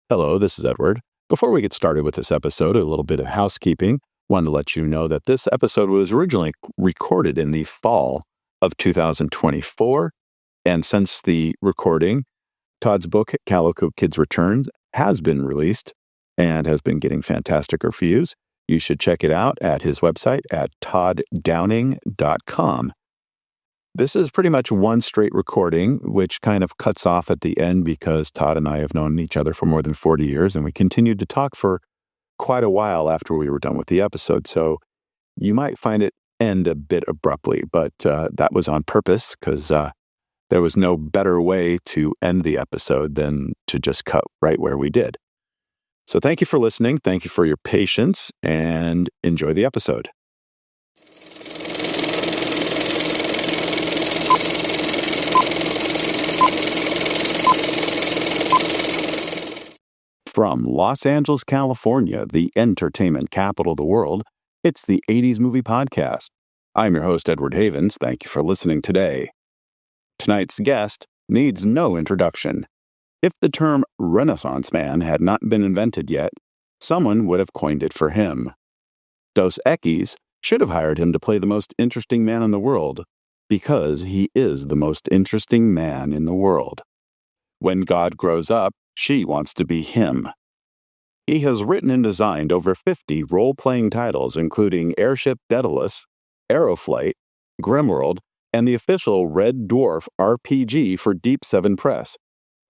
Hello, this is Edward. Before we get started with this episode, a little bit of housekeeping. Wanted to let you know that this episode was originally recorded in the fall of 2024. And since the recording, Todd's book, Calico Kids Returns, has been released and has been getting fantastic reviews. You should check it out at his website at todddowning.com. This is pretty much one straight recording, which kind of cuts off at the end because Todd and I have known each other for more than 40 years, and we continued to talk for quite a while after we were done with the episode. So you might find it end a bit abruptly, but that was on purpose because there was no better way to end the episode than to just cut right where we did. So thank you for listening. Thank you for your patience, and enjoy the episode. From Los Angeles, California, the entertainment capital of the world, it's the 80s Movie Podcast. I'm your host, Edward Havens. Thank you for listening today. Tonight's guest needs no introduction. If the term Renaissance Man had not been invented yet, someone would have coined it for him. Dos Equis should have hired him to play the most interesting man in the world, because he is the most interesting man in the world. When God grows up, she wants to be him. He has written and designed over 50 role-playing titles, including Airship Daedalus, Aeroflight, Grimworld, and the official Red Dwarf RPG for Deep 7 Press,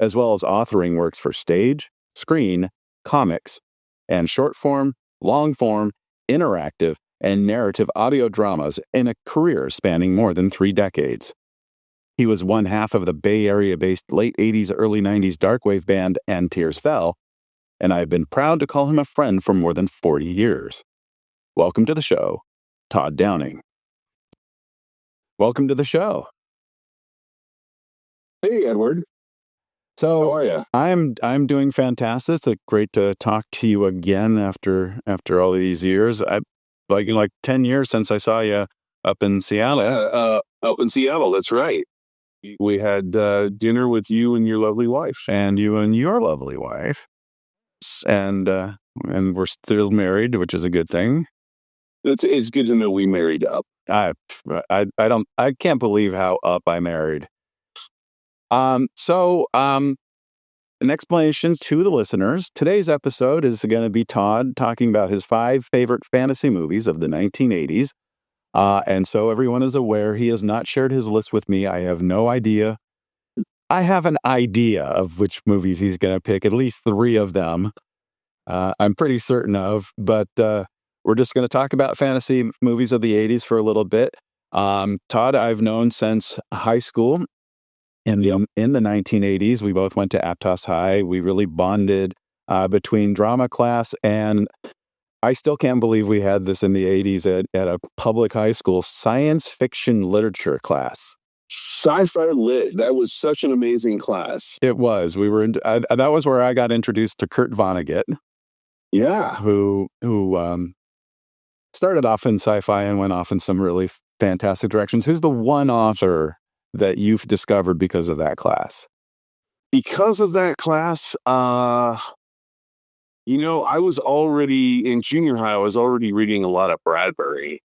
as well as authoring works for stage, screen, comics, and short-form, long-form, interactive, and narrative audio dramas in a career spanning more than 3 decades. He was one half of the Bay Area-based late 80s, early 90s darkwave band And Tears Fell, and I've been proud to call him a friend for more than 40 years. Welcome to the show, Todd Downing. Welcome to the show. Hey, Edward. So, how are you? I'm doing fantastic. It's great to talk to you again after all these years. Like 10 years since I saw you up in Seattle. Up in Seattle, that's right. We had dinner with you and your lovely wife. And you and your lovely wife. And we're still married, which is a good thing. It's good to know we married up. I can't believe how up I married. An explanation to the listeners. Today's episode is going to be Todd talking about his 5 favorite fantasy movies of the 1980s. And so everyone is aware he has not shared his list with me. I have no idea. I have an idea of which movies he's going to pick, at least 3 of them. I'm pretty certain of, but we're just going to talk about fantasy movies of the 80s for a little bit. Todd, I've known since high school. In the 1980s, we both went to Aptos High. We really bonded between drama class, and I still can't believe we had this in the 80s at a public high school science fiction literature class. Sci-fi lit. That was such an amazing class. It was. That was where I got introduced to Kurt Vonnegut. Yeah. Who started off in sci-fi and went off in some really fantastic directions. Who's the one author that you've discovered because of that class? Because of that class, I was already in junior high. I was already reading a lot of Bradbury,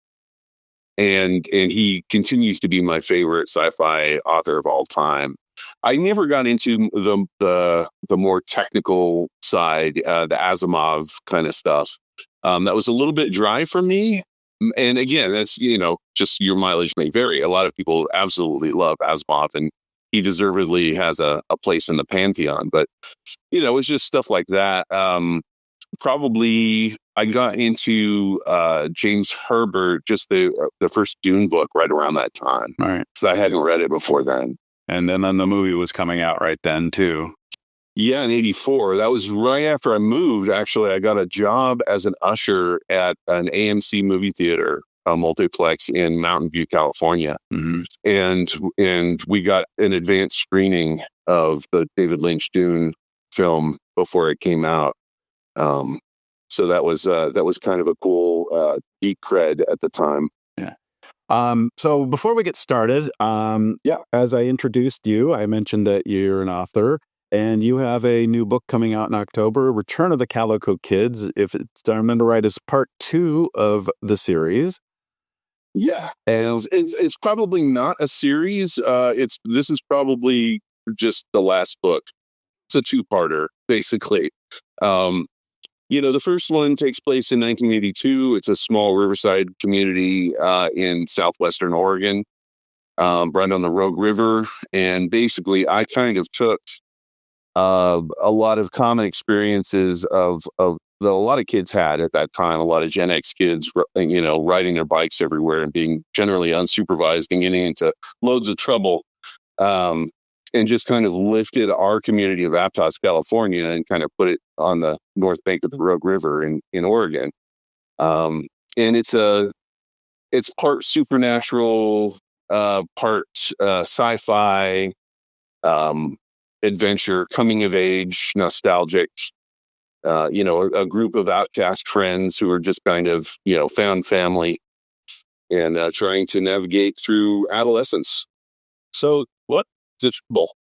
and he continues to be my favorite sci-fi author of all time. I never got into the more technical side, the Asimov kind of stuff. That was a little bit dry for me. And again, that's, just your mileage may vary. A lot of people absolutely love Asimov, and he deservedly has a place in the pantheon. But, it's just stuff like that. Probably I got into James Herbert, just the first Dune book right around that time. Right. Because I hadn't read it before then. And then the movie was coming out right then, too. Yeah, in 84. That was right after I moved. Actually, I got a job as an usher at an AMC movie theater, a multiplex in Mountain View, California. Mm-hmm. And we got an advanced screening of the David Lynch Dune film before it came out. So that was kind of a cool geek cred at the time. Yeah. So before we get started, as I introduced you, I mentioned that you're an author. And you have a new book coming out in October, Return of the Calico Kids. If I remember right, it's part 2 of the series. Yeah, and it's probably not a series. This is probably just the last book. It's a two-parter, basically. The first one takes place in 1982. It's a small riverside community in southwestern Oregon, right on the Rogue River. And basically, I kind of took a lot of common experiences of that a lot of kids had at that time. A lot of Gen X kids, riding their bikes everywhere and being generally unsupervised and getting into loads of trouble. And just kind of lifted our community of Aptos, California, and kind of put it on the north bank of the Rogue River in Oregon. And it's part supernatural, part sci-fi, adventure, coming of age, nostalgic. A group of outcast friends who are just kind of found family and trying to navigate through adolescence. So what? It's cool.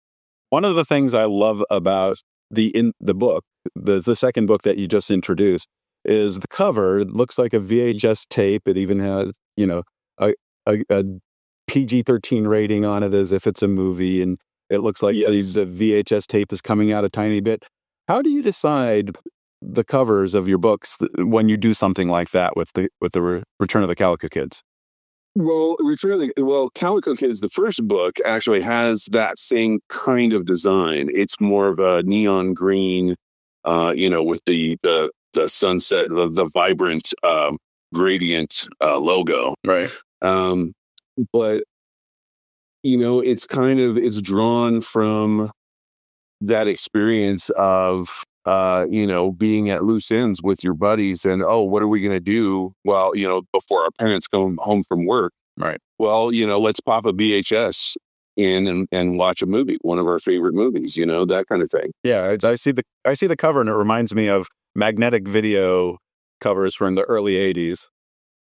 One of the things I love about the book, the second book that you just introduced, is the cover. It looks like a VHS tape. It even has, a PG-13 rating on it as if it's a movie, and it looks like Yes. the VHS tape is coming out a tiny bit. How do you decide the covers of your books when you do something like that with the Return of the Calico Kids? Well, Calico Kids, the first book, actually has that same kind of design. It's more of a neon green, with the sunset, the vibrant gradient logo. Right. But it's drawn from that experience of being at loose ends with your buddies and, oh, what are we going to do? Well, before our parents come home from work. Right. Well, let's pop a VHS in and watch a movie, one of our favorite movies, that kind of thing. Yeah, I see the cover, and it reminds me of magnetic video covers from the early 80s.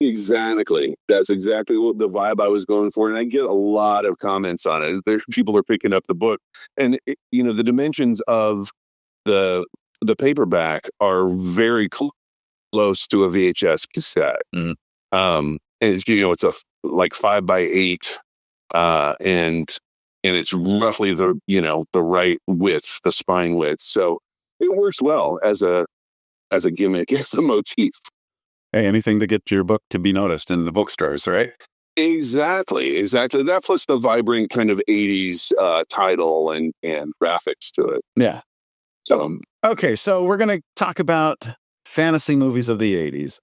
Exactly. That's exactly what the vibe I was going for. And I get a lot of comments on it. There's people are picking up the book, and the dimensions of the paperback are very close to a VHS cassette. Mm-hmm. And it's a like 5x8, and it's roughly the right width, the spine width. So it works well as a gimmick, as a motif. Hey, anything to get your book to be noticed in the bookstores, right? Exactly. That plus the vibrant kind of 80s title and graphics to it. Yeah. Okay, so we're going to talk about fantasy movies of the 80s.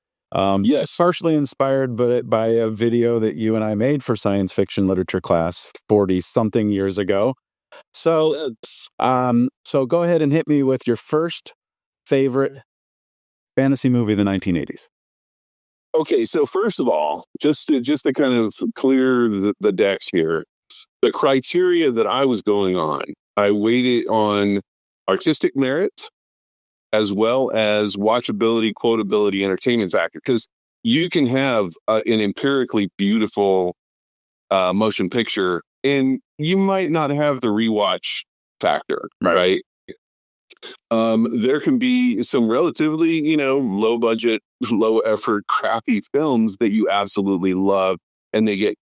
Yes. Partially inspired by a video that you and I made for science fiction literature class 40-something years ago. So, so go ahead and hit me with your first favorite fantasy movie of the 1980s. Okay, so first of all, just to kind of clear the decks here, the criteria that I was going on, I weighted on artistic merit as well as watchability, quotability, entertainment factor, because you can have an empirically beautiful motion picture and you might not have the rewatch factor, right? There can be some relatively, low budget, low effort, crappy films that you absolutely love, and they get,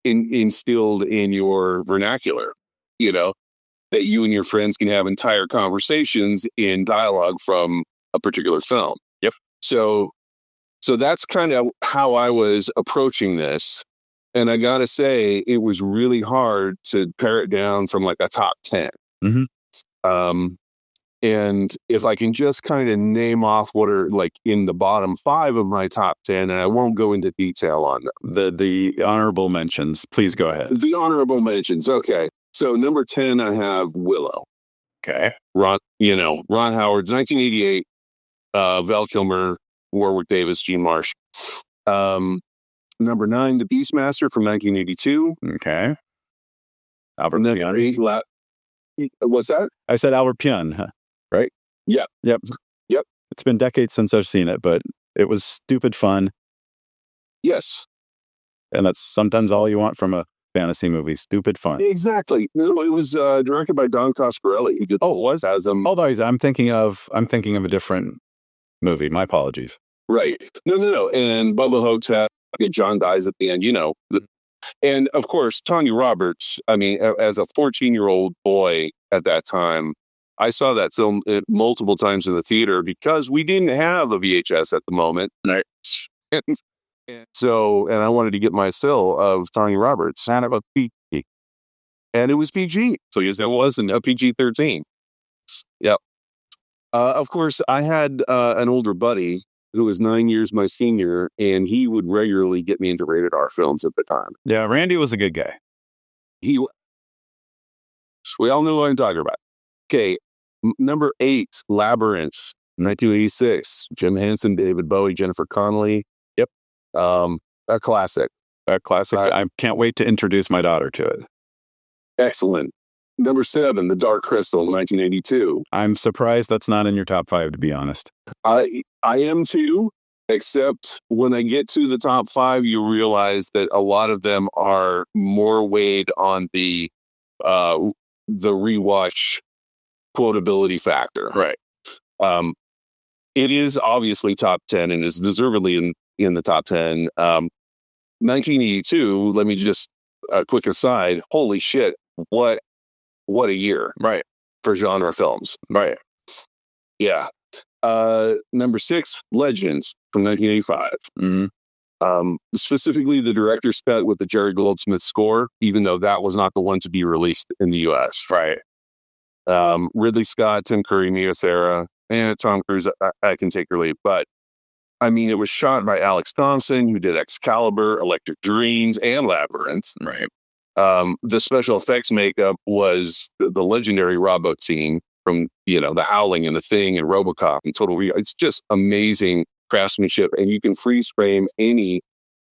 instilled in your vernacular, that you and your friends can have entire conversations in dialogue from a particular film. Yep. So that's kind of how I was approaching this. And I got to say, it was really hard to pare it down from like a top 10. Mm-hmm. And if I can just kind of name off what are like in the bottom 5 of my top 10, and I won't go into detail on them. The honorable mentions, please go ahead. The honorable mentions. Okay. So number 10, I have Willow. Okay. Ron Howard's 1988, Val Kilmer, Warwick Davis, Gene Marsh. Number 9, The Beastmaster from 1982. Okay. Albert Number 8, what's that? I said Albert Pyun, right? Yep. It's been decades since I've seen it, but it was stupid fun. Yes. And that's sometimes all you want from a fantasy movie. Stupid fun. Exactly. No, it was directed by Don Coscarelli. He did Oh, it was? as Although I'm thinking of a different movie. My apologies. right. No. And Bubba Hotep, John dies at the end. And of course, Tanya Roberts. I mean, as a 14-year-old boy at that time, I saw that film multiple times in the theater because we didn't have a VHS at the moment. Right. And I wanted to get my fill of Tanya Roberts. And of a PG. And it was PG. So yes, it wasn't a PG-13. Yep. Of course, I had an older buddy who was 9 years my senior, and he would regularly get me into rated R films at the time. Yeah, Randy was a good guy. We all know what I'm talking about. Okay, number 8, Labyrinth, 1986. Jim Henson, David Bowie, Jennifer Connelly. Yep. A classic. I can't wait to introduce my daughter to it. Excellent. Number 7, The Dark Crystal, 1982. I'm surprised that's not in your top 5, to be honest. I am too, except when I get to the top 5, you realize that a lot of them are more weighed on the rewatch quotability factor. Right. It is obviously top 10 and is deservedly in the top 10. 1982, let me just a quick aside. Holy shit. What a year. Right. For genre films. Right. Yeah. Number 6, Legends from 1985. Mm-hmm. Specifically the director's cut with the Jerry Goldsmith score, even though that was not the one to be released in the US. Right. Ridley Scott, Tim Curry, Mia Sara, and Tom Cruise, I can take or leave. But I mean, it was shot by Alex Thompson, who did Excalibur, Electric Dreams, and Labyrinth. Right. The special effects makeup was the legendary Rob Bottin from, The Howling and The Thing and RoboCop and Total Recall. It's just amazing craftsmanship, and you can freeze frame any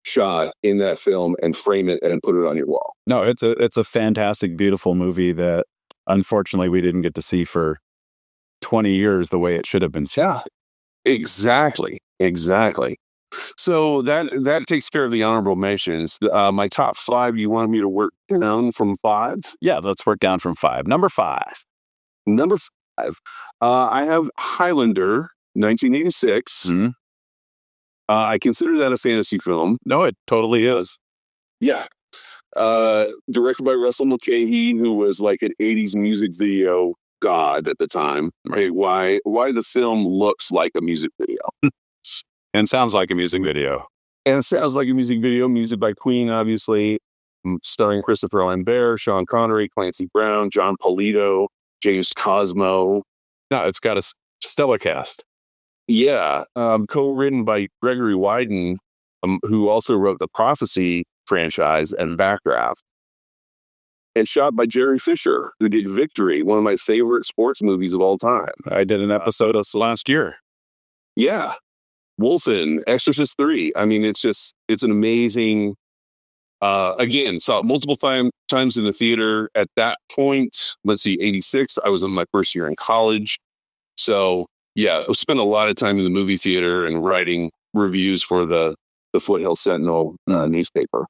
shot in that film and frame it and put it on your wall. No, it's a fantastic, beautiful movie that unfortunately we didn't get to see for 20 years the way it should have been. Yeah, exactly. So that takes care of the honorable mentions. My top 5, you want me to work down from 5? Yeah, let's work down from 5. Number 5. I have Highlander, 1986. Mm-hmm. I consider that a fantasy film. No, it totally is. Yeah. Directed by Russell Mulcahy, who was like an 80s music video god at the time. Right? Why the film looks like a music video. And sounds like a music video. Music by Queen, obviously. Starring Christopher Lambert, Sean Connery, Clancy Brown, John Polito, James Cosmo. No, it's got a stellar cast. Yeah. Co-written by Gregory Wyden, who also wrote the Prophecy franchise and Backdraft. And shot by Jerry Fisher, who did Victory, one of my favorite sports movies of all time. I did an episode of last year. Yeah. Wolfen, Exorcist 3. I mean, it's an amazing, again, saw it multiple times in the theater. At that point, 86, I was in my first year in college. So, yeah, I spent a lot of time in the movie theater and writing reviews for the Foothill Sentinel newspaper.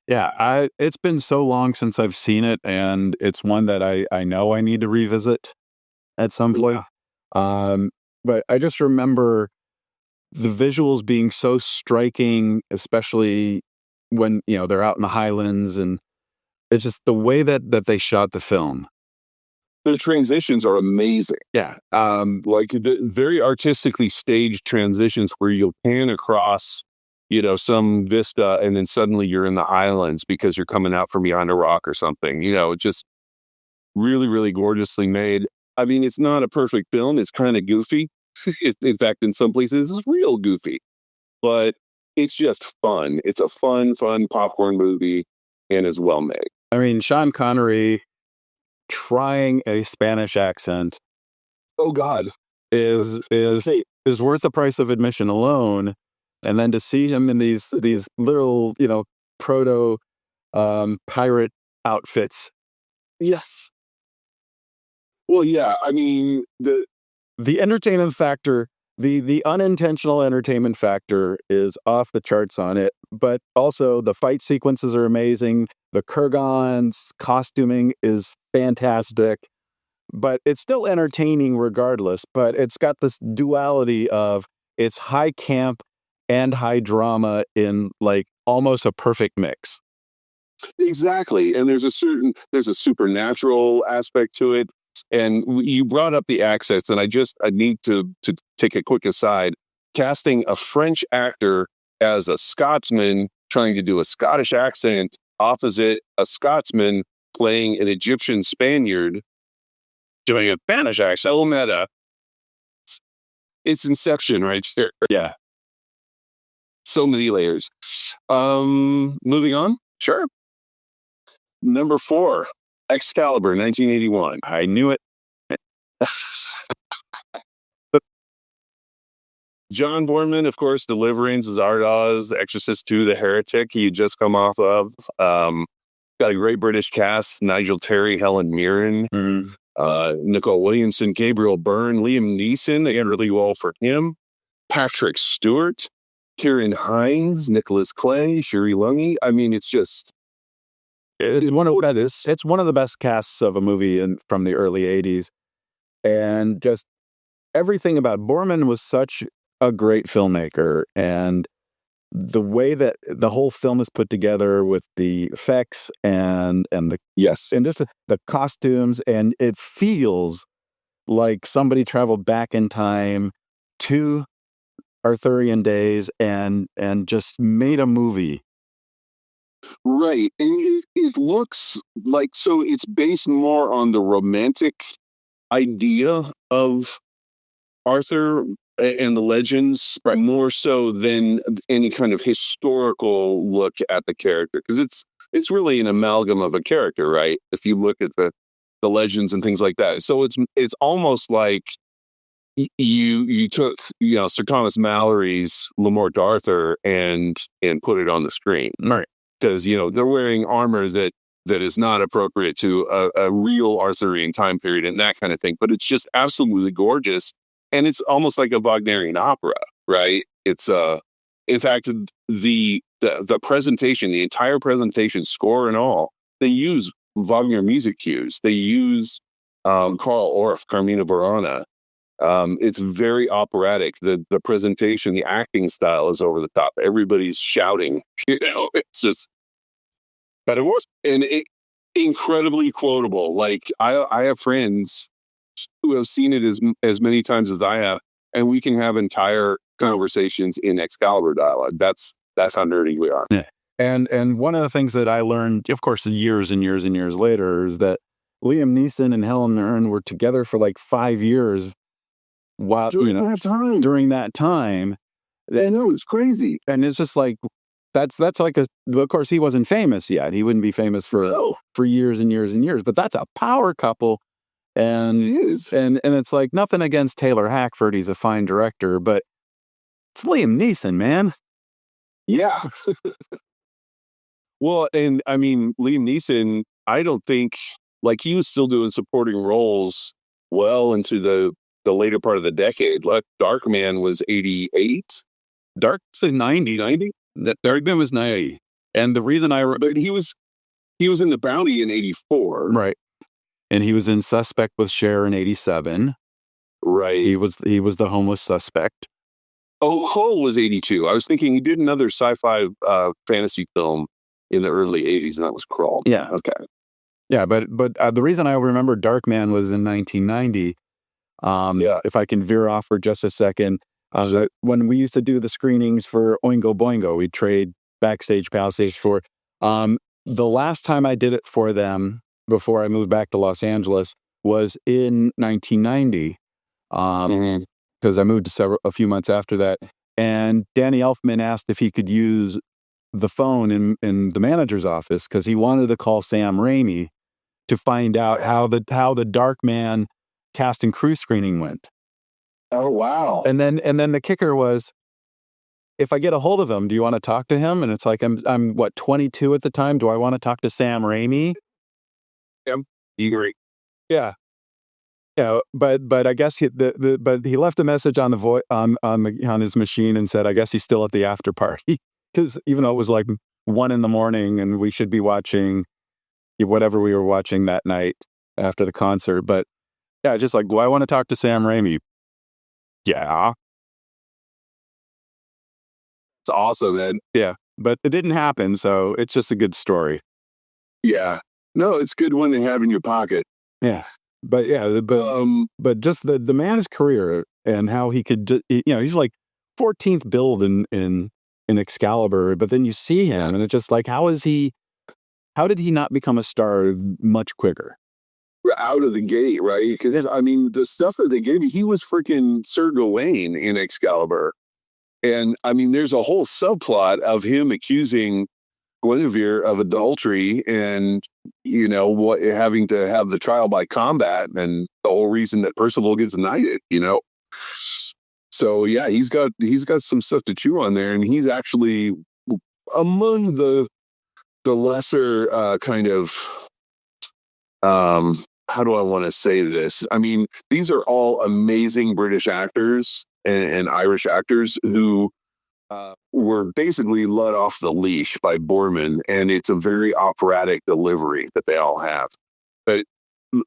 Yeah, it's been so long since I've seen it, and it's one that I know I need to revisit at some point. But I just remember the visuals being so striking, especially when, they're out in the Highlands, and it's just the way that they shot the film. The transitions are amazing. Yeah. Like very artistically staged transitions where you'll pan across, some vista, and then suddenly you're in the Highlands because you're coming out from behind a rock or something. Just really, really gorgeously made. I mean, it's not a perfect film. It's kind of goofy. In fact, in some places, it's real goofy. But it's just fun. It's a fun popcorn movie, and is well made. I mean, Sean Connery trying a Spanish accent. Oh God, is worth the price of admission alone. And then to see him in these little, proto pirate outfits. Yes. Well, yeah. I mean, the entertainment factor, the unintentional entertainment factor is off the charts on it. but also the fight sequences are amazing. The Kurgan's costuming is fantastic, but it's still entertaining regardless. But it's got this duality of it's high camp and high drama in like almost a perfect mix. Exactly. And there's a supernatural aspect to it. And you brought up the accents, and I need to take a quick aside. Casting a French actor as a Scotsman trying to do a Scottish accent opposite a Scotsman playing an Egyptian Spaniard doing a Spanish accent. So meta. It's Inception right there. Yeah. So many layers. Moving on. Sure. Number 4, Excalibur, 1981. I knew it. John Boorman, of course, delivering Zardoz, Exorcist 2, The Heretic, he had just come off of. Got a great British cast: Nigel Terry, Helen Mirren, Nicole Williamson, Gabriel Byrne, Liam Neeson, again, really well for him. Patrick Stewart, Kieran Hines, Nicholas Clay, Shuri Lungi. I mean, it's just... It's one of the best casts of a movie from the early 80s. And just everything about Boorman was such a great filmmaker. And the way that the whole film is put together with the effects and the Yes. and just the costumes, and it feels like somebody traveled back in time to Arthurian days and just made a movie. Right. And it looks like, so it's based more on the romantic idea of Arthur and the legends, Right. more so than any kind of historical look at the character, because it's really an amalgam of a character, right? If you look at the legends and things like that, so it's almost like you took, Sir Thomas Mallory's Le Morte d'Arthur and put it on the screen, Right. because they're wearing armor that is not appropriate to a real Arthurian time period and that kind of thing, but it's just absolutely gorgeous. And it's almost like a Wagnerian opera, right? It's in fact, the presentation, the entire presentation, score and all, they use Wagner music cues. They use Karl Orff, Carmina Burana. It's very operatic. The presentation, the acting style is over the top. Everybody's shouting. It's just... But it was incredibly quotable. Like I have friends who have seen it as many times as I have, and we can have entire conversations in Excalibur dialogue. That's how nerdy we are. Yeah. And one of the things that I learned, of course, years and years and years later, is that Liam Neeson and Helen Mirren were together for like 5 years. While During that time, I know, it's crazy. And it's just like that's like of course he wasn't famous yet. He wouldn't be famous for years and years and years. But that's a power couple. And it is. And it's like nothing against Taylor Hackford. He's a fine director, but it's Liam Neeson, man. Yeah. Well, and I mean, Liam Neeson, I don't think, like, he was still doing supporting roles well into the later part of the decade. Like Darkman was 88. Dark's in 90. That Darkman was 90. And the reason but he was in The Bounty in 84. Right. And he was in Suspect with Cher in 87. Right. He was the homeless suspect. Oh, Hull was 82. I was thinking he did another sci-fi fantasy film in the early 80s, and that was Crawl. Yeah. Okay. Yeah, but the reason I remember Darkman was in 1990. If I can veer off for just a second, when we used to do the screenings for Oingo Boingo, we'd trade backstage passes for. The last time I did it for them before I moved back to Los Angeles was in 1990, because I moved to a few months after that. And Danny Elfman asked if he could use the phone in the manager's office because he wanted to call Sam Raimi to find out how the Darkman cast and crew screening went. Oh, wow. And then the kicker was, if I get a hold of him, do you want to talk to him? And it's like, I'm what, 22 at the time? Do I want to talk to Sam Raimi? Yeah, you agree. Yeah. Yeah, but I guess he left a message on the on his machine and said, I guess he's still at the after party. because even though it was like 1 a.m. and we should be watching whatever we were watching that night after the concert, but yeah, just like, do I want to talk to Sam Raimi? Yeah. It's awesome, man. Yeah, but it didn't happen, so it's just a good story. Yeah. No, it's a good one to have in your pocket. Yeah, but yeah, but just the man's career and how he could, he's like 14th build in Excalibur, but then you see him, and it's just like, how did he not become a star much quicker? Out of the gate, right? Because I mean, the stuff that they gave me, he was freaking Sir Gawain in Excalibur, and I mean, there's a whole subplot of him accusing Guinevere of adultery, and what, having to have the trial by combat, and the whole reason that Percival gets knighted. So yeah, he's got some stuff to chew on there, and he's actually among the lesser kind of how do I want to say this? I mean, these are all amazing British actors and Irish actors who were basically let off the leash by Boorman, and it's a very operatic delivery that they all have. But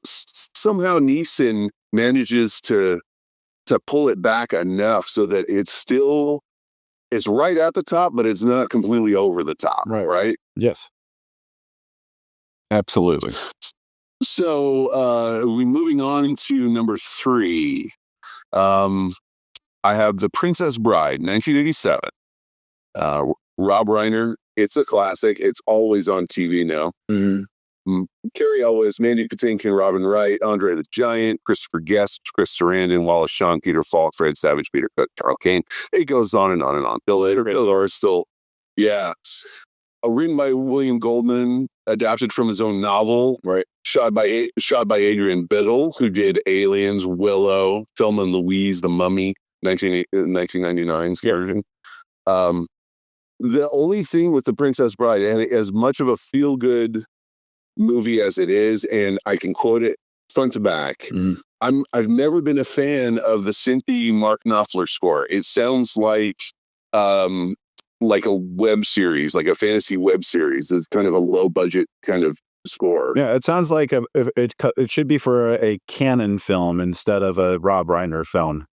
somehow Neeson manages to pull it back enough so that it's right at the top, but it's not completely over the top, right? Yes. Absolutely. So we moving on to number 3. I have The Princess Bride, 1987. Rob Reiner. It's a classic. It's always on TV now. Carrie Elwes, Mandy Patinkin, Robin Wright, Andre the Giant, Christopher Guest, Chris Sarandon, Wallace Shawn, Peter Falk, Fred Savage, Peter Cook, Carl Kane. It goes on and on and on. Bill Hader still, yeah. Written by William Goldman, adapted from his own novel, right? Shot by Adrian Biddle, who did Aliens, Willow, Thelma and Louise, The Mummy, 1999's version. The only thing with The Princess Bride, and as much of a feel-good movie as it is, and I can quote it front to back, I've never been a fan of the synthy Mark Knopfler score. It sounds like a web series, like a fantasy web series. It's kind of a low budget kind of score. Yeah, it sounds like it should be for a canon film instead of a Rob Reiner film.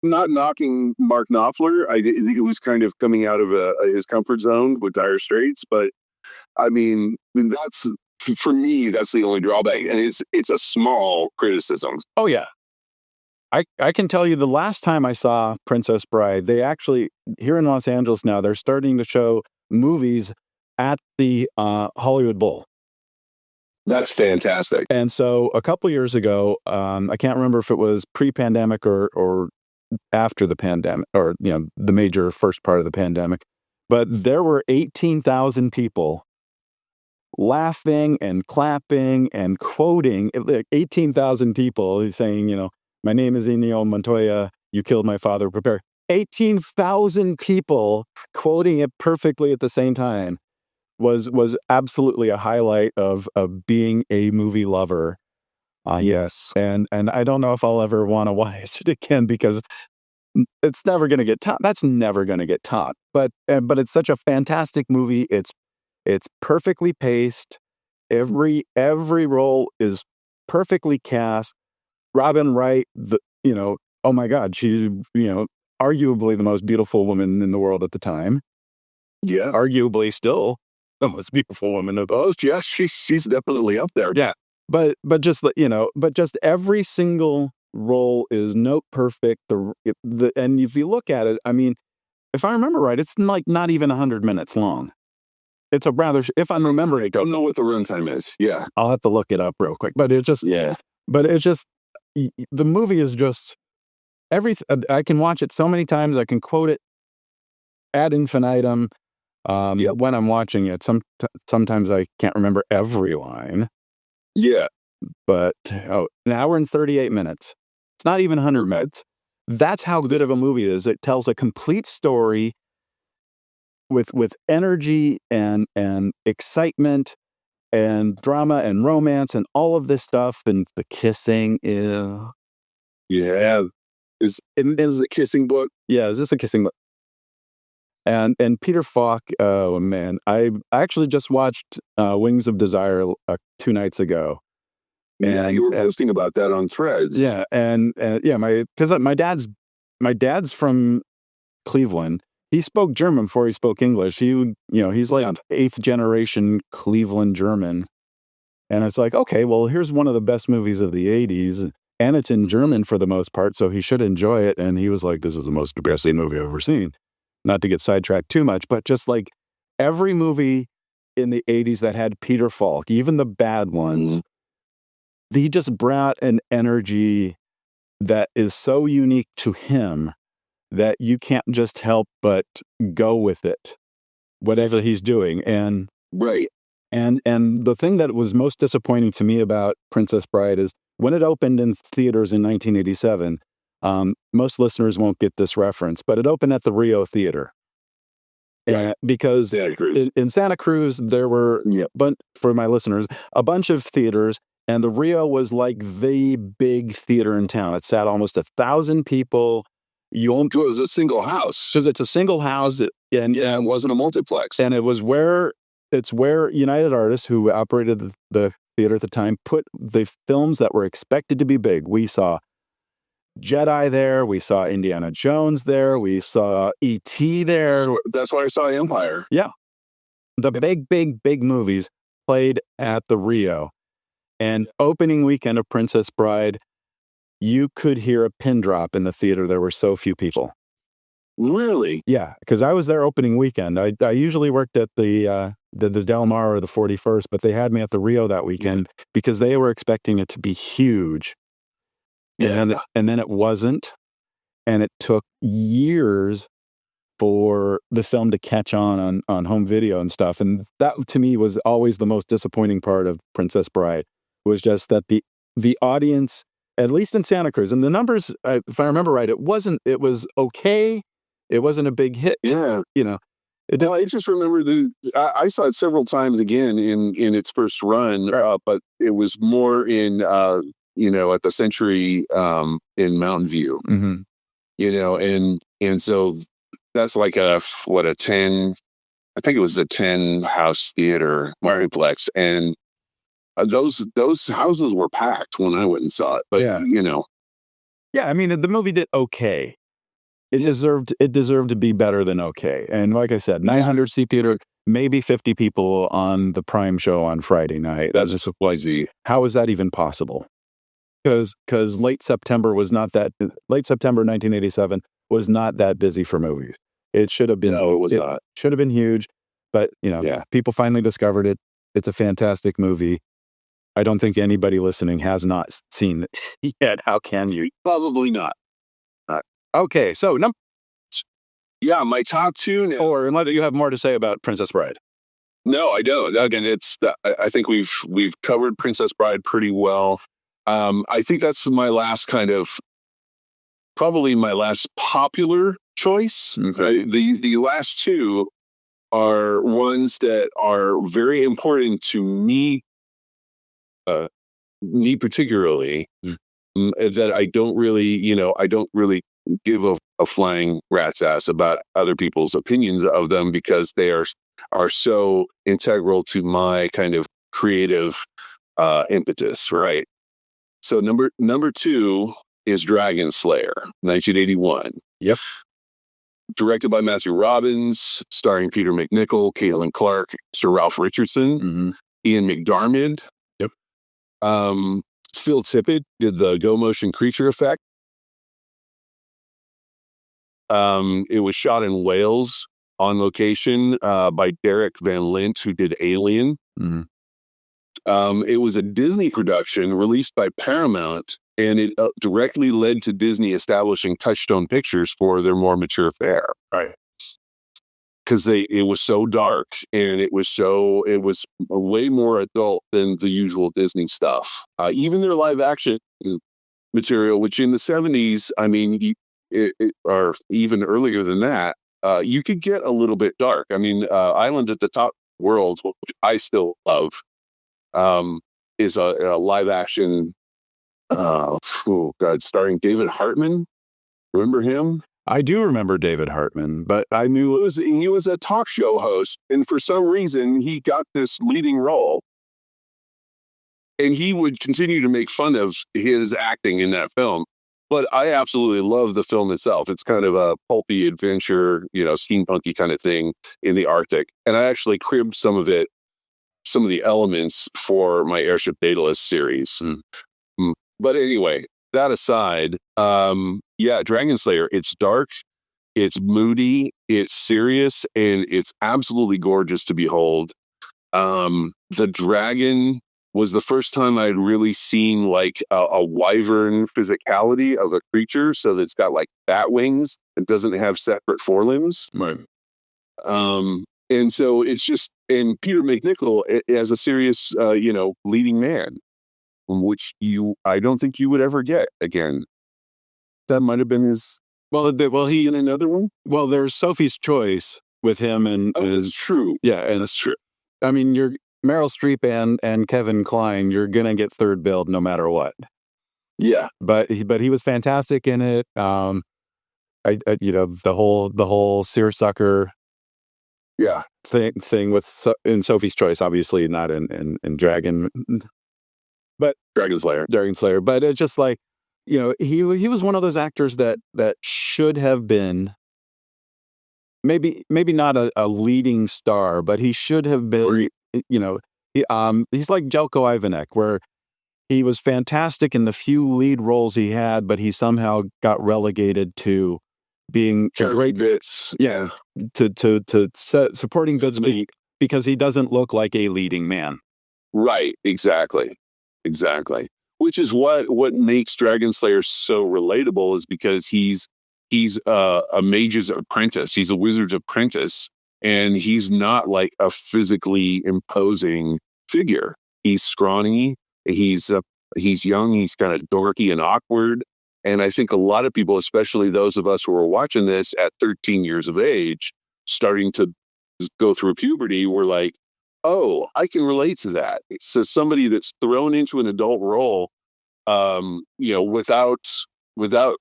Not knocking Mark Knopfler. I think it was kind of coming out of his comfort zone with Dire Straits, but I mean, that's, for me, that's the only drawback, and it's a small criticism. Oh yeah, I can tell you the last time I saw Princess Bride, they actually, here in Los Angeles now, they're starting to show movies at the Hollywood Bowl. That's fantastic. And so a couple years ago, I can't remember if it was pre-pandemic or after the pandemic, or the major first part of the pandemic, but there were 18,000 people laughing and clapping and quoting. 18,000 people saying, my name is Inigo Montoya, you killed my father, prepare. 18,000 people quoting it perfectly at the same time was absolutely a highlight of being a movie lover. Yes. And I don't know if I'll ever want to watch it again, because it's never going to get taught. That's never going to get taught. But it's such a fantastic movie. It's perfectly paced. Every role is perfectly cast. Robin Wright, oh my God, she's arguably the most beautiful woman in the world at the time. Yeah, arguably still the most beautiful woman of those. Yes, she's definitely up there. Yeah, but just every single role is note perfect. And if you look at it, I mean, if I remember right, it's like not even 100 minutes long. It's a rather, if I'm remembering, I don't know what the runtime is. Yeah, I'll have to look it up real quick. But it's just, the movie is just everything. I can watch it so many times. I can quote it ad infinitum. When I'm watching it, sometimes I can't remember every line. Yeah. But an hour and 38 minutes. It's not even 100 minutes. That's how good of a movie it is. It tells a complete story with energy and excitement and drama and romance and all of this stuff, and the kissing. Yeah. Is it kissing book? Yeah, is this a kissing book? And Peter Falk, oh man, I actually just watched Wings of Desire 2 nights ago. Yeah, you were posting about that on Threads. Yeah, because my dad's from Cleveland. He spoke German before he spoke English. He's like 8th generation Cleveland German. And it's like, okay, well, here's one of the best movies of the 80s, and it's in German for the most part, so he should enjoy it. And he was like, this is the most depressing movie I've ever seen. Not to get sidetracked too much, but just like every movie in the 80s that had Peter Falk, even the bad ones, he just brought an energy that is so unique to him that you can't just help but go with it, whatever he's doing. And right. And the thing that was most disappointing to me about Princess Bride is when it opened in theaters in 1987, most listeners won't get this reference, but it opened at the Rio Theater. Right. Because in Santa Cruz, there were, for my listeners, a bunch of theaters, and the Rio was like the big theater in town. It sat almost 1,000 people. It was a single house. Because it's a single house. It wasn't a multiplex. And it's where United Artists, who operated the theater at the time, put the films that were expected to be big. We saw Jedi there. We saw Indiana Jones there. We saw E.T. there. That's why I saw Empire. Yeah. The big movies played at the Rio. And opening weekend of Princess Bride, you could hear a pin drop in the theater. There were so few people. Really? Yeah, because I was there opening weekend. I usually worked at the Del Mar or the 41st, but they had me at the Rio that weekend because they were expecting it to be huge. Yeah. And then it wasn't. And it took years for the film to catch on home video and stuff. And that, to me, was always the most disappointing part of Princess Bride, was just that the audience, at least in Santa Cruz, and the numbers, if I remember right, it was okay. It wasn't a big hit. Yeah. I just remember I saw it several times again in its first run, but it was more in, at the Century in Mountain View, and so that's like a 10, I think it was a 10 house theater, multiplex, and those houses were packed when I went and saw it. But yeah, I mean, the movie did okay. It deserved to be better than okay. And like I said, 900 seat theater, maybe 50 people on the Prime show on Friday night. That's just crazy. How is that even possible? Because late September 1987 was not that busy for movies. It should have been. No, it was not. Should have been huge, but people finally discovered it. It's a fantastic movie. I don't think anybody listening has not seen it yet. How can you? Probably not. Okay, so my top two now. Or unless you have more to say about Princess Bride. No, I don't. Again, I think we've covered Princess Bride pretty well. I think that's my last probably my last popular choice. Okay. The last two are ones that are very important to me, me particularly, that I don't really give a flying rat's ass about other people's opinions of them, because they are so integral to my kind of creative impetus, right? So number two is Dragon Slayer, 1981. Yep. Directed by Matthew Robbins, starring Peter McNichol, Caitlin Clark, Sir Ralph Richardson, Ian McDiarmid. Yep. Phil Tippett did the Go Motion creature effect. It was shot in Wales on location by Derek Van Lint, who did Alien. It was a Disney production released by Paramount, and it directly led to Disney establishing Touchstone Pictures for their more mature fare. Right. Because it was so dark, and it was way more adult than the usual Disney stuff. Even their live action material, which in the 70s, I mean, or even earlier than that, you could get a little bit dark. I mean, Island at the Top World, which I still love, is a live action, starring David Hartman. Remember him? I do remember David Hartman, but I knew He was a talk show host, and for some reason he got this leading role. And he would continue to make fun of his acting in that film. But I absolutely love the film itself. It's kind of a pulpy adventure, steampunky kind of thing in the Arctic. And I actually cribbed some of the elements for my Airship Daedalus series. But anyway, that aside, Dragon Slayer, it's dark, it's moody, it's serious, and it's absolutely gorgeous to behold. The dragon was the first time I'd really seen like a wyvern physicality of a creature. So that it's got like bat wings. It doesn't have separate forelimbs. Right. And so it's just, and Peter McNichol as a serious, leading man, which I don't think you would ever get again. That might have been his. He in another one. Well, there's Sophie's Choice with him, and that's true. Yeah, and that's true. I mean, you're Meryl Streep and Kevin Kline. You're gonna get third billed no matter what. Yeah, but he was fantastic in it. The whole seersucker. Yeah, thing with in Sophie's Choice, obviously not in Dragon, but Dragon Slayer. But it's just like, he was one of those actors that should have been maybe not a leading star, but he should have been. He's like Jelko Ivanek, where he was fantastic in the few lead roles he had, but he somehow got relegated to being a great bits. Yeah, to supporting bits because he doesn't look like a leading man. Right. Exactly. Which is what makes Dragon Slayer so relatable, is because he's a mage's apprentice. He's a wizard's apprentice, and he's not like a physically imposing figure. He's scrawny. He's young. He's kind of dorky and awkward. And I think a lot of people, especially those of us who are watching this at 13 years of age, starting to go through puberty, were like, oh, I can relate to that. So somebody that's thrown into an adult role, without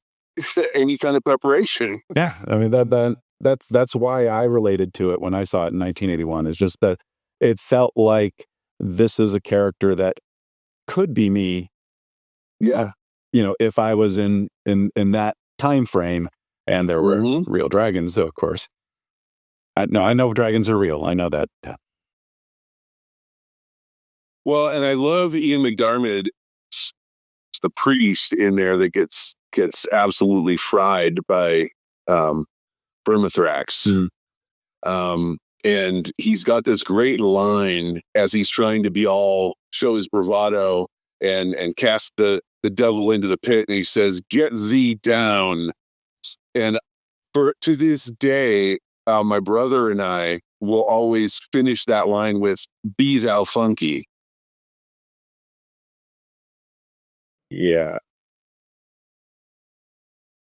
any kind of preparation. Yeah, I mean that's why I related to it when I saw it in 1981. It's just that it felt like this is a character that could be me. Yeah. If I was in that time frame and there were real dragons, so of course. I know dragons are real. I know that. Well, and I love Ian McDiarmid, the priest in there that gets absolutely fried by Vermithrax. And he's got this great line as he's trying to show his bravado and cast the devil into the pit, and he says, "Get thee down." And to this day, my brother and I will always finish that line with "Be thou funky." Yeah.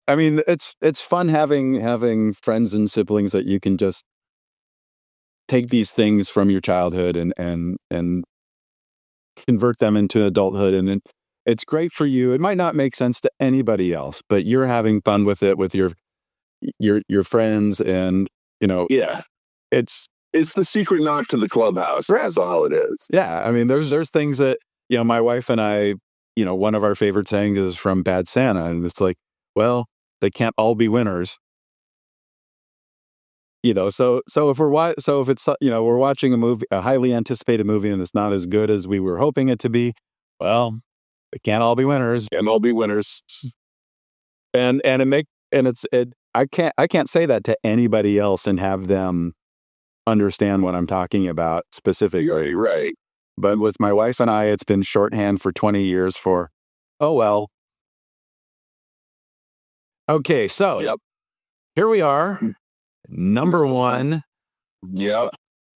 I mean, it's fun having friends and siblings that you can just take these things from your childhood and convert them into adulthood, and it's great for you. It might not make sense to anybody else, but you're having fun with it with your friends, and it's the secret knock to the clubhouse. That's all it is. Yeah, I mean, there's things that my wife and I, one of our favorite sayings is from Bad Santa, and it's like, well, they can't all be winners. So if it's we're watching a movie, a highly anticipated movie, and it's not as good as we were hoping it to be, well, they can't all be winners. Can't all be winners. And I can't say that to anybody else and have them understand what I'm talking about specifically. Right. But with my wife and I, it's been shorthand for 20 years for, oh well. Okay, so here we are. Number one. Yep.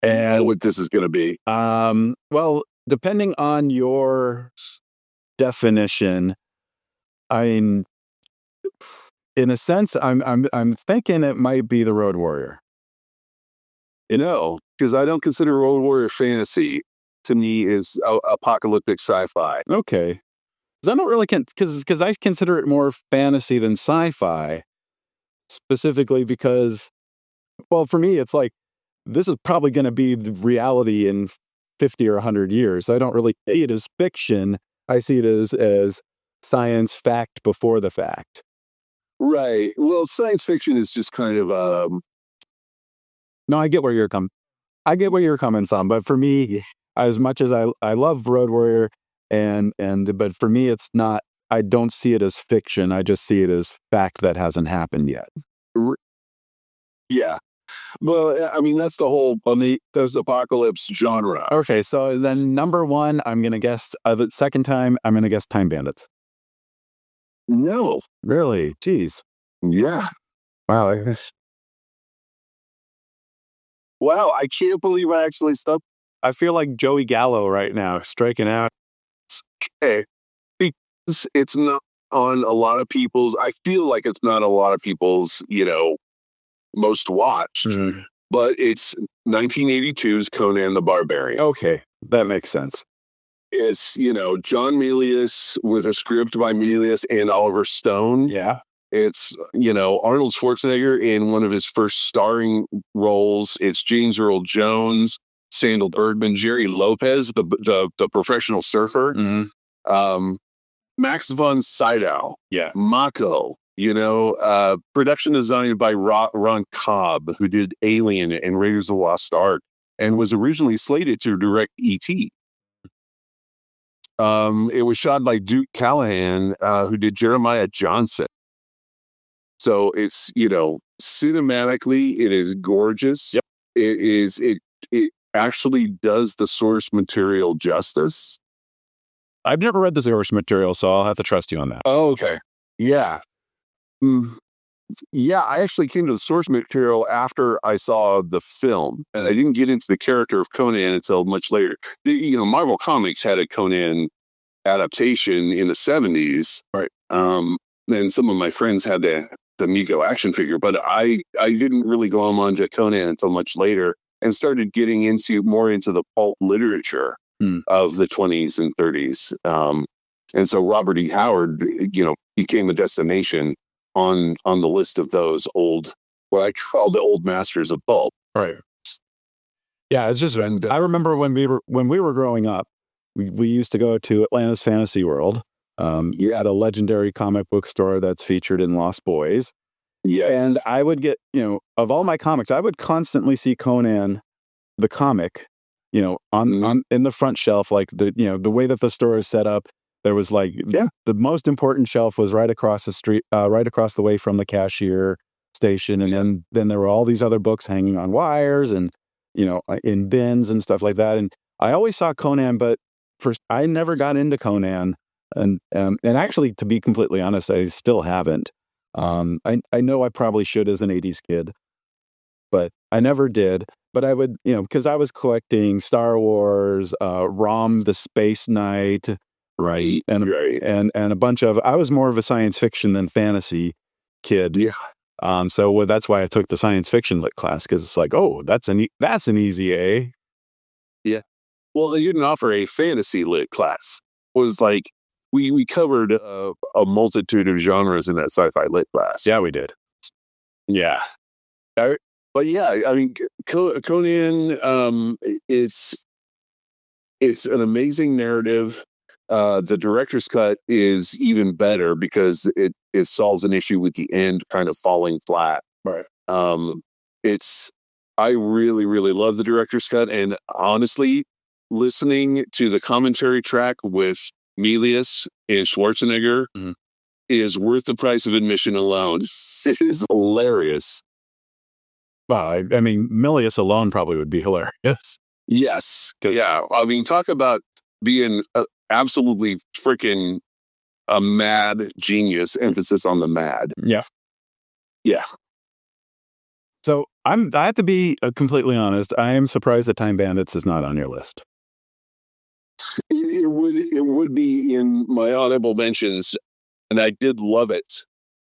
And what this is going to be. Well, depending on your definition, I mean, in a sense, I'm thinking it might be the Road Warrior. Because I don't consider Road Warrior fantasy. To me, is apocalyptic sci-fi. Okay, because I don't really because I consider it more fantasy than sci-fi. specifically because, well, for me, it's like, this is probably going to be the reality in 50 or 100 years. I don't really see it as fiction. I see it as science fact before the fact. Right. Well, science fiction is just kind of No, I get where you're coming from, but for me, as much as I love Road Warrior but for me it's not, I don't see it as fiction. I just see it as fact that hasn't happened yet. yeah. Well, I mean that's the whole post-apocalypse genre. Okay, so then number one, I'm gonna guess the second time I'm gonna guess Time Bandits. No. Really? Jeez. Yeah. Wow. Wow, I can't believe I actually stuck. I feel like Joey Gallo right now, striking out. Okay. Because it's not on a lot of people's, I feel like it's not a lot of people's, most watched, but it's 1982's Conan the Barbarian. Okay, that makes sense. It's, John Milius with a script by Milius and Oliver Stone. Yeah. It's, Arnold Schwarzenegger in one of his first starring roles. It's James Earl Jones, Sandal Bergman, Jerry Lopez, the professional surfer. Max von Sydow. Yeah. Mako. Production designed by Ron Cobb, who did Alien and Raiders of the Lost Ark, and was originally slated to direct E.T. It was shot by Duke Callahan, who did Jeremiah Johnson. So it's, cinematically, it is gorgeous. Yep. It actually does the source material justice. I've never read the source material, so I'll have to trust you on that. Oh, okay. Yeah. Yeah, I actually came to the source material after I saw the film, and I didn't get into the character of Conan until much later. Marvel Comics had a Conan adaptation in the 70s. Right. And some of my friends had the Miko action figure, but I didn't really go on to Conan until much later and started getting more into the pulp literature of the 20s and 30s. And so Robert E. Howard, became a destination on the list of those what I call the old masters of pulp. Right. Yeah, it's just, I remember when we were growing up, we used to go to Atlanta's Fantasy World. At a legendary comic book store that's featured in Lost Boys. Yes. And I would get, of all my comics, I would constantly see Conan, the comic, on in the front shelf, like the way that the store is set up. There was the most important shelf was right across the street, right across the way from the cashier station. And then there were all these other books hanging on wires and, in bins and stuff like that. And I always saw Conan, but first I never got into Conan. And actually, to be completely honest, I still haven't. I know I probably should as an 80s kid, but I never did. But I would, because I was collecting Star Wars, Rom the Space Knight, right, and a bunch of. I was more of a science fiction than fantasy kid. Yeah. So that's why I took the science fiction lit class, because it's like, oh, that's an easy A. Yeah. Well, they didn't offer a fantasy lit class. It was like we covered a multitude of genres in that sci-fi lit class. Yeah, we did. Yeah. But yeah, I mean, Conan, it's an amazing narrative. The director's cut is even better because it solves an issue with the end kind of falling flat. Right. I really, really love the director's cut. And honestly, listening to the commentary track with Milius and Schwarzenegger is worth the price of admission alone. It is hilarious. Wow, I mean, Milius alone probably would be hilarious. Yes. Yeah. I mean, talk about being absolutely freaking a mad genius, emphasis on the mad. Yeah. Yeah. So I have to be completely honest. I am surprised that Time Bandits is not on your list. It would be in my honorable mentions, and I did love it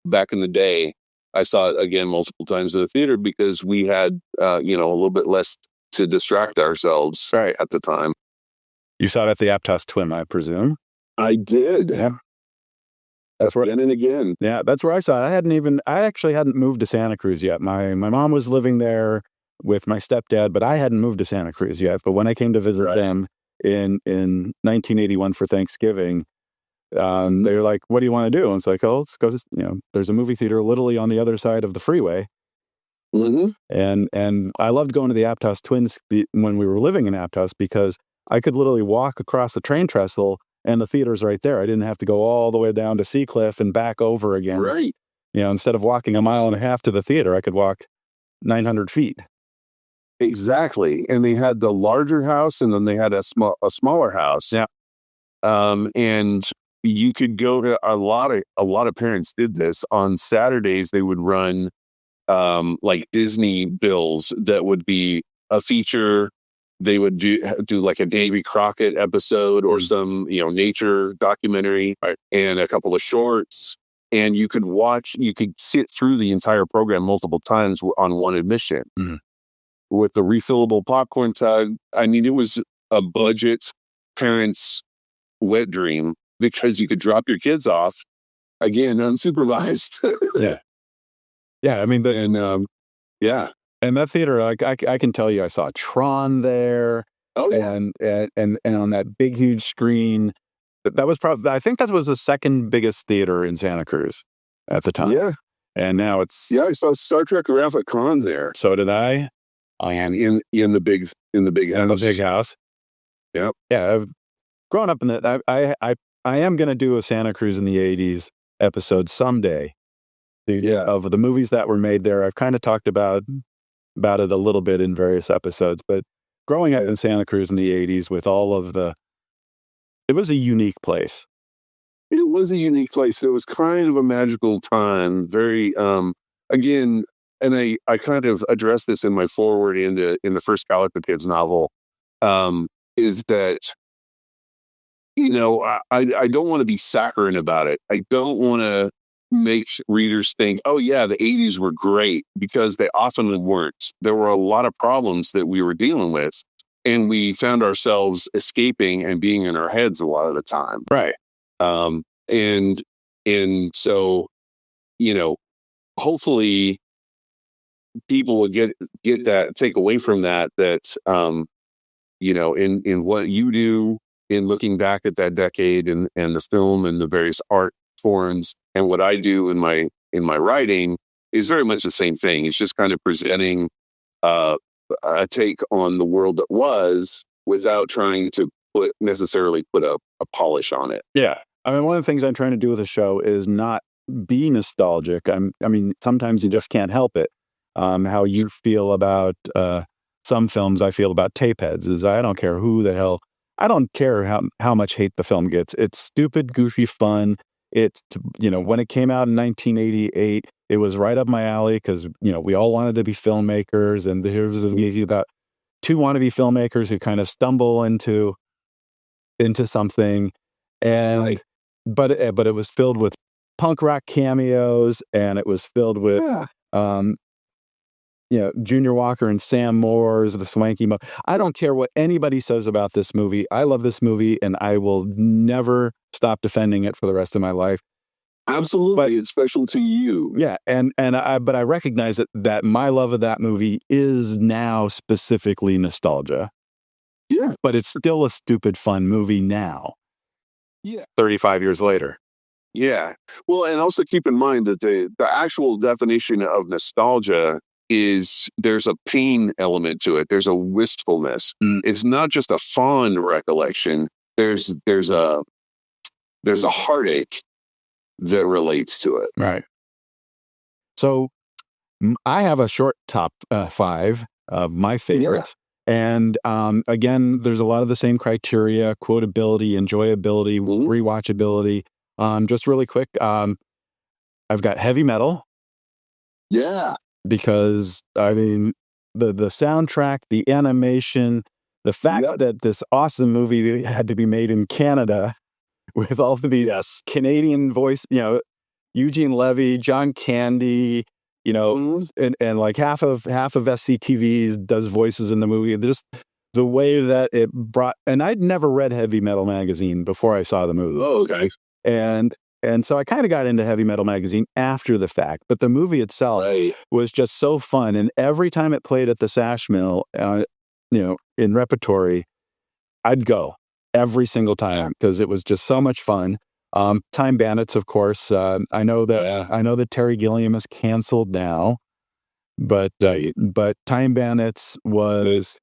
back in the day. I saw it again multiple times in the theater because we had, a little bit less to distract ourselves at the time. You saw it at the Aptos Twin, I presume? I did. Yeah. That's where, again and again. yeah, that's where I saw it. I actually hadn't moved to Santa Cruz yet. My mom was living there with my stepdad, but I hadn't moved to Santa Cruz yet. But when I came to visit them in 1981 for Thanksgiving, they were like, "What do you want to do?" And it's like, "Oh, let's go. There's a movie theater literally on the other side of the freeway." Mm-hmm. And I loved going to the Aptos Twins when we were living in Aptos because I could literally walk across the train trestle and the theater's right there. I didn't have to go all the way down to Seacliff and back over again. Right. Instead of walking a mile and a half to the theater, I could walk 900 feet. Exactly. And they had the larger house, and then they had a smaller house. Yeah. And you could go to a lot of parents did this on Saturdays. They would run like Disney bills that would be a feature. They would do like a Davy Crockett episode or some nature documentary, and a couple of shorts. And you could sit through the entire program multiple times on one admission with the refillable popcorn tub. I mean, it was a budget parents' wet dream because you could drop your kids off again unsupervised. Yeah. I mean, yeah. And that theater, like I can tell you, I saw Tron there. Oh yeah. And on that big huge screen. That was probably, I think that was the second biggest theater in Santa Cruz at the time. Yeah. And now it's, I saw Star Trek Wrath of Khan there. So did I. And in the big house. In the big house. Yep. Yeah. I've grown up in that. I am going to do a Santa Cruz in the 80s episode someday. Of the movies that were made there. I've kind of talked about it a little bit in various episodes, but growing up in Santa Cruz in the 80s with all of it was a unique place. It was a unique place. It was kind of a magical time. Very, again, and I kind of addressed this in my foreword in the first Calico Kids novel, is that, I don't want to be saccharine about it. I don't want to make readers think, oh yeah, the 80s were great, because they often weren't. There were a lot of problems that we were dealing with, and we found ourselves escaping and being in our heads a lot of the time. Right. And so, hopefully people will get that, take away from that, in what you do in looking back at that decade and the film and the various art forms, and what I do in my writing is very much the same thing. It's just kind of presenting a take on the world that was, without trying to necessarily put a polish on it. Yeah. I mean, one of the things I'm trying to do with the show is not be nostalgic. I mean, sometimes you just can't help it. How you feel about some films, I feel about Tapeheads, is I don't care who the hell, I don't care how much hate the film gets. It's stupid, goofy fun. It's, when it came out in 1988, it was right up my alley because, we all wanted to be filmmakers. And here's a movie about two wannabe filmmakers who kind of stumble into something. And, but it was filled with punk rock cameos, and it was filled with, Junior Walker and Sam Moore's The Swanky I don't care what anybody says about this movie. I love this movie, and I will never stop defending it for the rest of my life. Absolutely. It's special to you. Yeah. But I recognize that my love of that movie is now specifically nostalgia. Yeah. But it's still a stupid, fun movie now. Yeah. 35 years later. Yeah. Well, and also keep in mind that the actual definition of nostalgia is, there's a pain element to it. There's a wistfulness. It's not just a fond recollection. There's a heartache that relates to it. Right. So I have a short top 5 of my favorites. Yeah. And again, there's a lot of the same criteria: quotability, enjoyability, rewatchability. Just really quick, I've got heavy metal. Yeah. Because, I mean, the soundtrack, the animation, the fact that this awesome movie had to be made in Canada with all of the Canadian voice, Eugene Levy, John Candy, and like half of SCTV does voices in the movie. Just the way that it brought, and I'd never read Heavy Metal magazine before I saw the movie. Oh, okay. And and so I kind of got into Heavy Metal Magazine after the fact, but the movie itself was just so fun. And every time it played at the Sash Mill, in repertory, I'd go every single time because it was just so much fun. Time Bandits, of course. I know that Terry Gilliam is canceled now, but Time Bandits was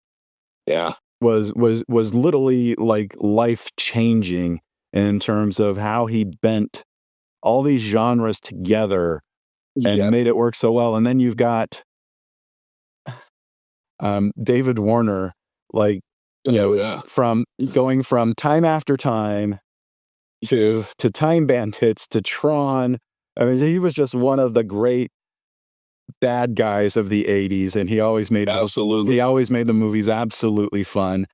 literally like life changing in terms of how he bent all these genres together and made it work so well. And then you've got David Warner, from going from Time After Time to Time Bandits to Tron. I mean, he was just one of the great bad guys of the 80s, and he always made the movies absolutely fun.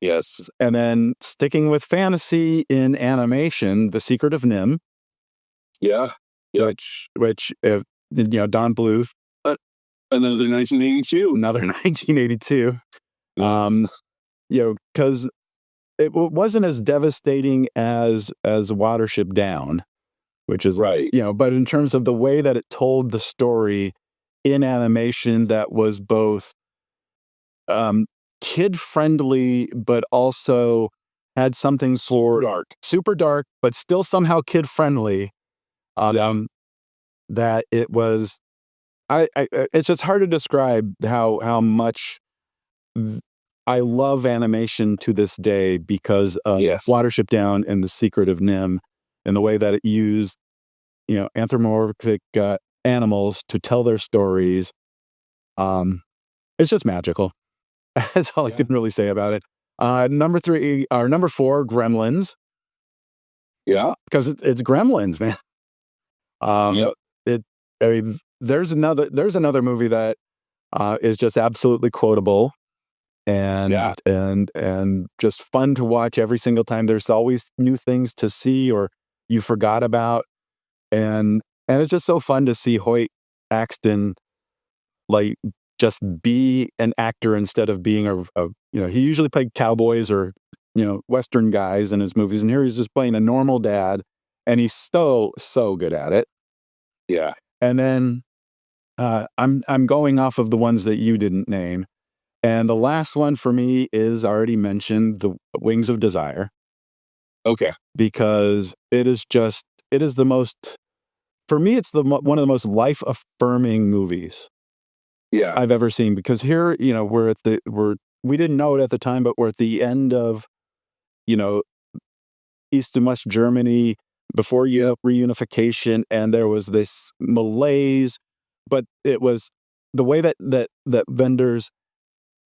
Yes. And then sticking with fantasy in animation, The Secret of Nim. Yeah. Which Don Bluth. Another 1982. Another 1982. Because it wasn't as devastating as Watership Down, which is right. But in terms of the way that it told the story in animation, that was both kid friendly, but also had something for super dark, but still somehow kid friendly. That it was, it's just hard to describe how much I love animation to this day because of Watership Down and The Secret of Nim, and the way that it used, anthropomorphic animals to tell their stories. It's just magical. That's all I can really say about it. Number 4, Gremlins. Yeah, because it's Gremlins, man. There's another movie that is just absolutely quotable and just fun to watch every single time. There's always new things to see or you forgot about, and it's just so fun to see Hoyt Axton just be an actor instead of being he usually played cowboys or Western guys in his movies, and here he's just playing a normal dad, and he's so good at it. Yeah. And then I'm going off of the ones that you didn't name, and the last one for me is already mentioned, The Wings of Desire. Okay. Because it is the most, for me, it's one of the most life affirming movies I've ever seen, because here, we didn't know it at the time, but we're at the end of, East and West Germany before reunification, and there was this malaise, but it was the way that vendors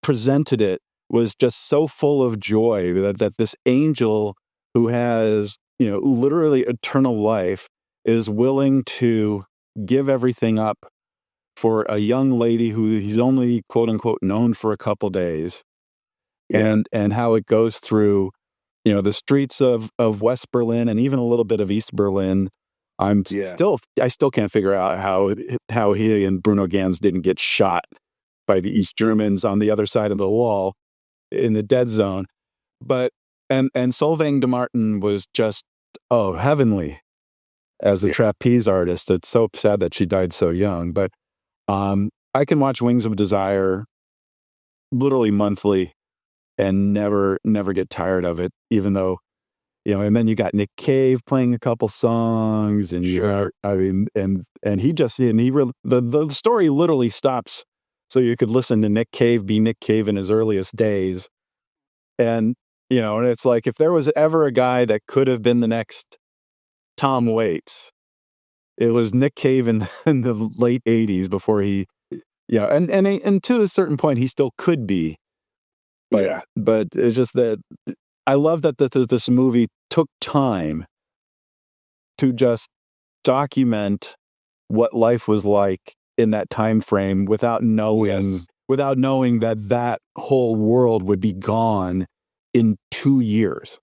presented it was just so full of joy that this angel who has, literally eternal life is willing to give everything up for a young lady who he's only quote unquote known for a couple days. And how it goes through, the streets of West Berlin and even a little bit of East Berlin. I still can't figure out how he and Bruno Ganz didn't get shot by the East Germans on the other side of the wall in the dead zone. But and Solveig de Martin was just heavenly as a trapeze artist. It's so sad that she died so young, but I can watch Wings of Desire literally monthly and never get tired of it, even though, and then you got Nick Cave playing a couple songs, and the story literally stops so you could listen to Nick Cave be Nick Cave in his earliest days. And, and it's like, if there was ever a guy that could have been the next Tom Waits, it was Nick Cave in the late 80s before he, and to a certain point, he still could be. But it's just that I love that this movie took time to just document what life was like in that time frame without knowing that whole world would be gone in 2 years.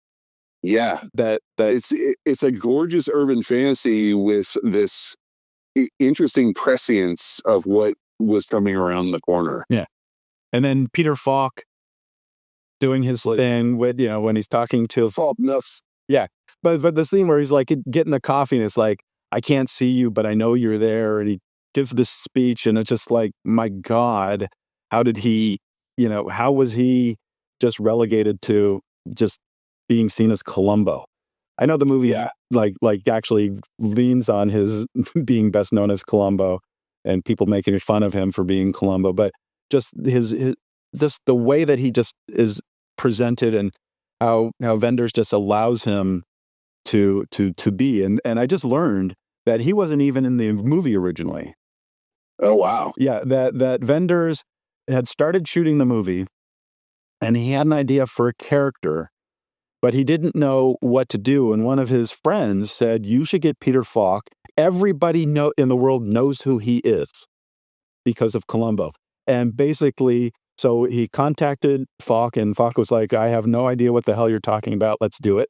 Yeah, that it's a gorgeous urban fantasy with this interesting prescience of what was coming around the corner. Yeah, and then Peter Falk doing his thing with when he's talking to Yeah, but the scene where he's like getting the coffee and it's like, I can't see you, but I know you're there, and he gives this speech, and it's just like, my God, how did he, how was he just relegated to just being seen as Columbo? I know the movie, Yeah. like actually leans on his being best known as Columbo, and people making fun of him for being Columbo, but just his just the way that he just is presented, and how Vendors just allows him to be. And I just learned that he wasn't even in the movie originally. Oh, wow. Yeah, that Vendors had started shooting the movie, and he had an idea for a character, but he didn't know what to do. And one of his friends said, "You should get Peter Falk. Everybody in the world knows who he is because of Columbo." And basically, so he contacted Falk, and Falk was like, "I have no idea what the hell you're talking about. Let's do it."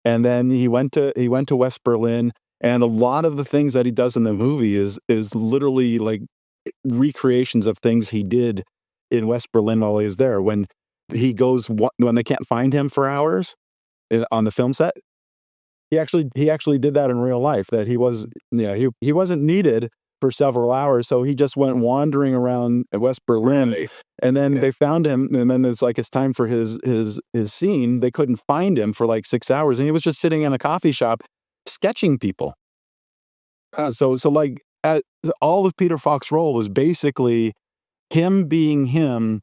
And then he went to West Berlin, and a lot of the things that he does in the movie is literally like recreations of things he did in West Berlin while he was there. When when they can't find him for hours on the film set, he actually did that in real life. That he wasn't needed for several hours, so he just went wandering around West Berlin, Right. and then Yeah. they found him, and then it's time for his scene. They couldn't find him for like 6 hours, and he was just sitting in a coffee shop sketching people. So like all of Peter Falk's role was basically him being him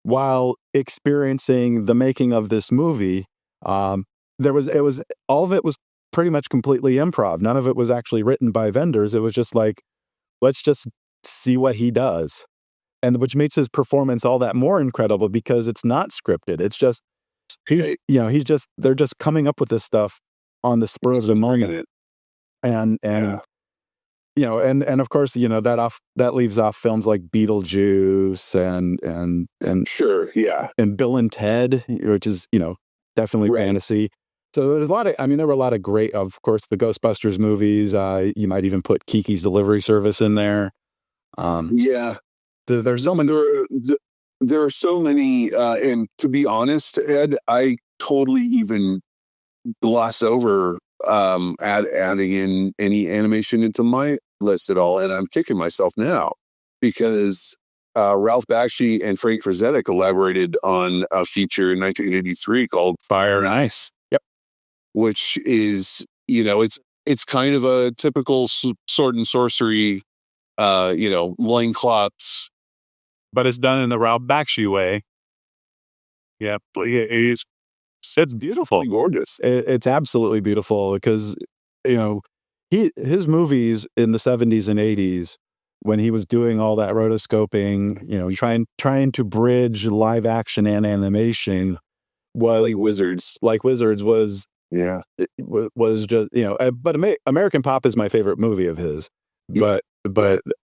while experiencing the making of this movie. Um, it was all of it was pretty much completely improv. None of it was actually written by Vendors. It was just like, let's just see what he does, and which makes his performance all that more incredible because it's not scripted. It's just they're just coming up with this stuff on the spur of the moment, and Yeah. and of course, that leaves off films like Beetlejuice Sure. Yeah. and Bill and Ted, which is, definitely Right. fantasy. So there's a lot of, I mean, there were a lot of great, of course, the Ghostbusters movies. You might even put Kiki's Delivery Service in there. Yeah. There's so many. There are so many, and to be honest, Ed, I totally even gloss over adding in any animation into my list at all, and I'm kicking myself now because Ralph Bakshi and Frank Frazetta collaborated on a feature in 1983 called Fire and Ice. Yep. Which is, it's kind of a typical sword and sorcery, loincloths, But it's done in the Ralph Bakshi way. Yeah, it's beautiful. really gorgeous. It's absolutely beautiful because, you know, his movies in the 70s and 80s, when he was doing all that rotoscoping, trying to bridge live action and animation, was like Wizards was Yeah. was just, but American Pop is my favorite movie of his, but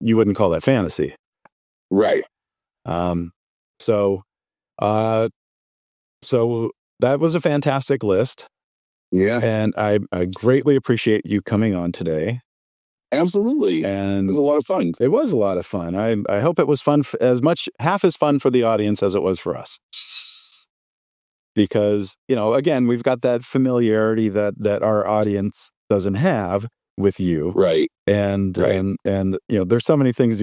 you wouldn't call that fantasy. Right. So uh so that was a fantastic list, Yeah. and I greatly appreciate you coming on today. Absolutely. It And was a lot of fun. it was a lot of fun. I hope it was fun, half as fun for the audience as it was for us. Because, again, we've got that familiarity that our audience doesn't have with you. Right. And Right. and there's so many things,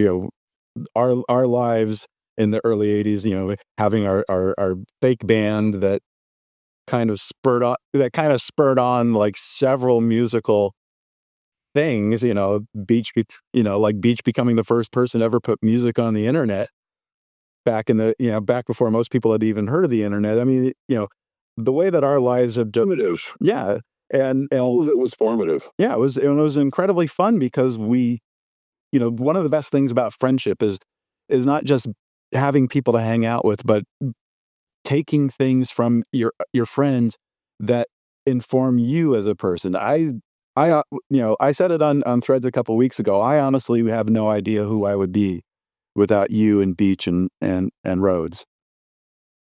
our lives in the early 80s, having our fake band that kind of spurred on like several musical things, like Beach becoming the first person to ever put music on the internet back before most people had even heard of the internet. I mean, the way that our lives have Formative. yeah, and All of it was formative. yeah, it was incredibly fun because one of the best things about friendship is not just having people to hang out with, but taking things from your friends that inform you as a person. I said it on Threads a couple weeks ago. I honestly have no idea who I would be without you and Beach and Rhodes.